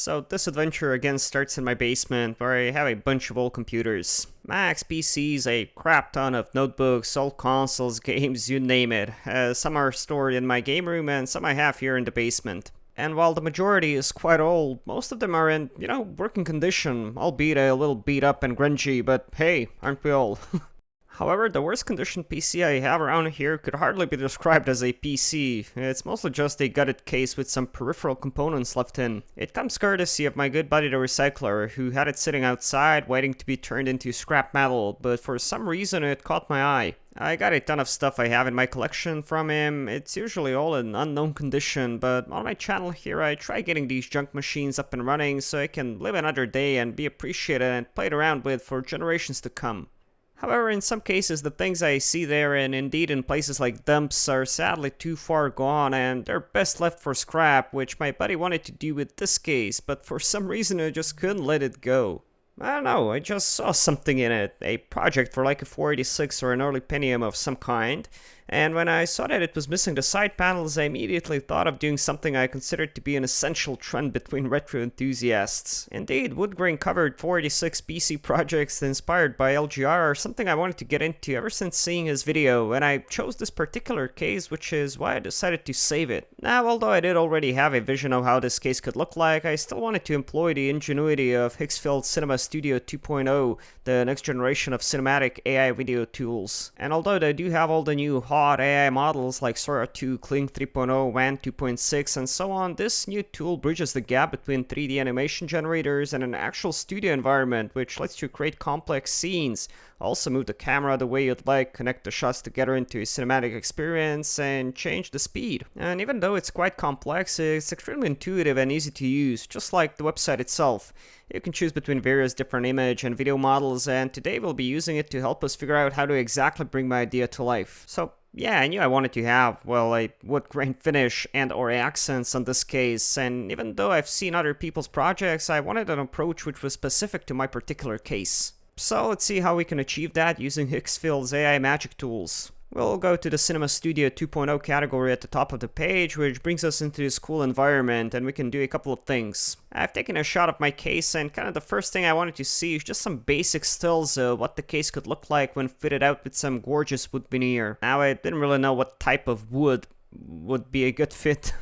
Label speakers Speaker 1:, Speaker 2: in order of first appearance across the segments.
Speaker 1: So this adventure again starts in my basement where I have a bunch of old computers. Macs, PCs, a crap ton of notebooks, old consoles, games, you name it. Some are stored in my game room and some I have here in the basement. And while the majority is quite old, most of them are in, working condition, albeit a little beat up and grungy, but hey, aren't we all? However, the worst conditioned PC I have around here could hardly be described as a PC. It's mostly just a gutted case with some peripheral components left in. It comes courtesy of my good buddy the recycler, who had it sitting outside waiting to be turned into scrap metal, but for some reason it caught my eye. I got a ton of stuff I have in my collection from him. It's usually all in unknown condition, but on my channel here I try getting these junk machines up and running so I can live another day and be appreciated and played around with for generations to come. However, in some cases, the things I see there, and indeed in places like dumps, are sadly too far gone, and they're best left for scrap, which my buddy wanted to do with this case, but for some reason I just couldn't let it go. I don't know, I just saw something in it, a project for like a 486 or an early Pentium of some kind, and when I saw that it was missing the side panels, I immediately thought of doing something I considered to be an essential trend between retro enthusiasts. Indeed, wood grain covered 486 PC projects inspired by LGR are something I wanted to get into ever since seeing his video, and I chose this particular case, which is why I decided to save it. Now, although I did already have a vision of how this case could look like, I still wanted to employ the ingenuity of Higgsfield Cinema Studio 2.0, the next generation of cinematic AI video tools. And although they do have all the new hot AI models like Sora 2, Kling 3.0, WAN 2.6, and so on, this new tool bridges the gap between 3D animation generators and an actual studio environment, which lets you create complex scenes, also move the camera the way you'd like, connect the shots together into a cinematic experience, and change the speed. And even though it's quite complex, it's extremely intuitive and easy to use, just like the website itself. You can choose between various different image and video models, and today we'll be using it to help us figure out how to exactly bring my idea to life. So yeah, I knew I wanted to have, well, a wood grain finish and or accents on this case, and even though I've seen other people's projects, I wanted an approach which was specific to my particular case. So let's see how we can achieve that using Higgsfield's AI magic tools. We'll go to the Cinema Studio 2.0 category at the top of the page, which brings us into this cool environment, and we can do a couple of things. I've taken a shot of my case, and kind of the first thing I wanted to see is just some basic stills of what the case could look like when fitted out with some gorgeous wood veneer. Now, I didn't really know what type of wood would be a good fit,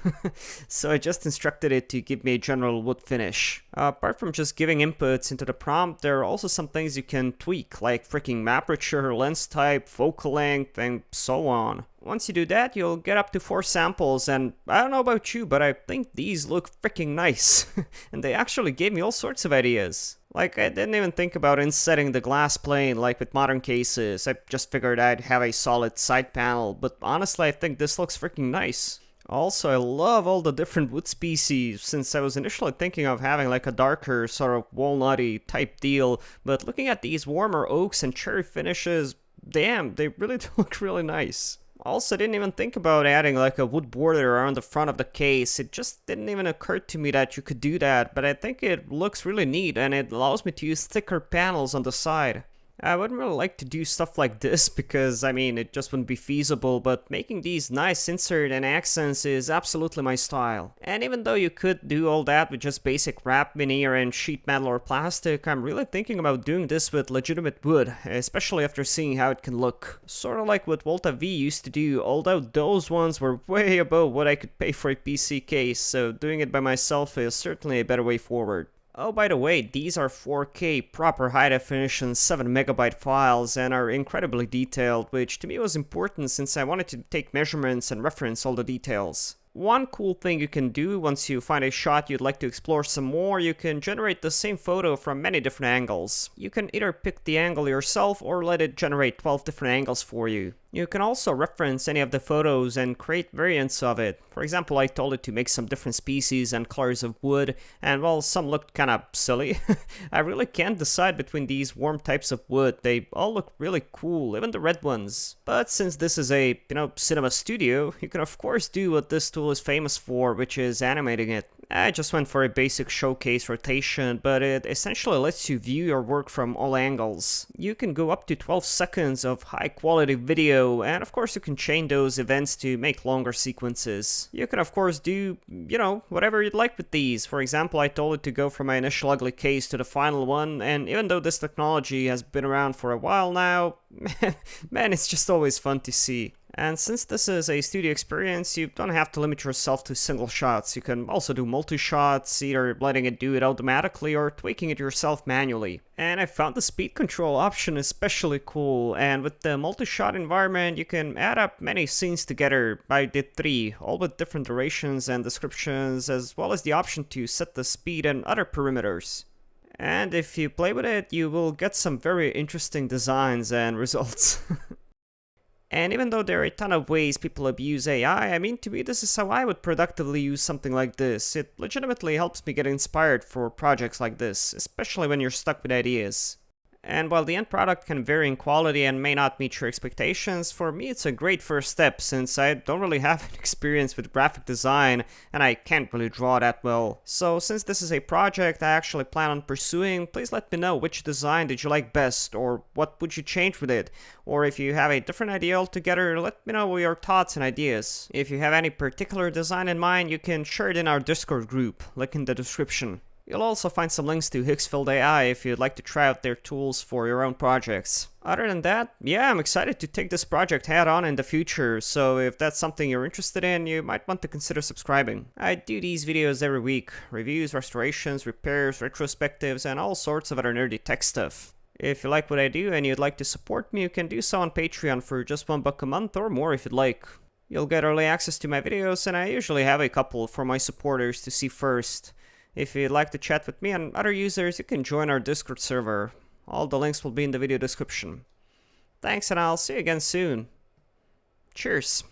Speaker 1: so I just instructed it to give me a general wood finish. Apart from just giving inputs into the prompt, there are also some things you can tweak, like freaking aperture, lens type, focal length, and so on. Once you do that, you'll get up to 4 samples, and I don't know about you, but I think these look freaking nice, and they actually gave me all sorts of ideas. Like, I didn't even think about insetting the glass plane like with modern cases. I just figured I'd have a solid side panel, but honestly I think this looks freaking nice. Also, I love all the different wood species, since I was initially thinking of having like a darker, sort of walnutty type deal, but looking at these warmer oaks and cherry finishes, damn, they really do look really nice. Also, I didn't even think about adding like a wood border around the front of the case. It just didn't even occur to me that you could do that, but I think it looks really neat and it allows me to use thicker panels on the side. I wouldn't really like to do stuff like this because, I mean, it just wouldn't be feasible, but making these nice insert and accents is absolutely my style. And even though you could do all that with just basic wrap, veneer, and sheet metal or plastic, I'm really thinking about doing this with legitimate wood, especially after seeing how it can look. Sort of like what Volta V used to do, although those ones were way above what I could pay for a PC case, so doing it by myself is certainly a better way forward. Oh, by the way, these are 4K proper high definition 7 MB files and are incredibly detailed, which to me was important since I wanted to take measurements and reference all the details. One cool thing you can do once you find a shot you'd like to explore some more, you can generate the same photo from many different angles. You can either pick the angle yourself or let it generate 12 different angles for you. You can also reference any of the photos and create variants of it. For example, I told it to make some different species and colors of wood, and while some looked kinda silly, I really can't decide between these warm types of wood. They all look really cool, even the red ones. But since this is a, cinema studio, you can of course do what this tool is famous for, which is animating it. I just went for a basic showcase rotation, but it essentially lets you view your work from all angles. You can go up to 12 seconds of high quality video, and of course you can chain those events to make longer sequences. You can of course do, whatever you'd like with these. For example, I told it to go from my initial ugly case to the final one, and even though this technology has been around for a while now, man, it's just always fun to see. And since this is a studio experience, you don't have to limit yourself to single shots. You can also do multi-shots, either letting it do it automatically or tweaking it yourself manually. And I found the speed control option especially cool, and with the multi-shot environment, you can add up many scenes together. I did 3, all with different durations and descriptions, as well as the option to set the speed and other parameters. And if you play with it, you will get some very interesting designs and results. And even though there are a ton of ways people abuse AI, I mean, to me, this is how I would productively use something like this. It legitimately helps me get inspired for projects like this, especially when you're stuck with ideas. And while the end product can vary in quality and may not meet your expectations, for me it's a great first step since I don't really have an experience with graphic design and I can't really draw that well. So since this is a project I actually plan on pursuing, please let me know which design did you like best, or what would you change with it, or if you have a different idea altogether, let me know your thoughts and ideas. If you have any particular design in mind, you can share it in our Discord group, link in the description. You'll also find some links to Higgsfield AI if you'd like to try out their tools for your own projects. Other than that, yeah, I'm excited to take this project head on in the future, so if that's something you're interested in, you might want to consider subscribing. I do these videos every week: reviews, restorations, repairs, retrospectives, and all sorts of other nerdy tech stuff. If you like what I do and you'd like to support me, you can do so on Patreon for just $1 a month or more if you'd like. You'll get early access to my videos, and I usually have a couple for my supporters to see first. If you'd like to chat with me and other users, you can join our Discord server. All the links will be in the video description. Thanks, and I'll see you again soon. Cheers.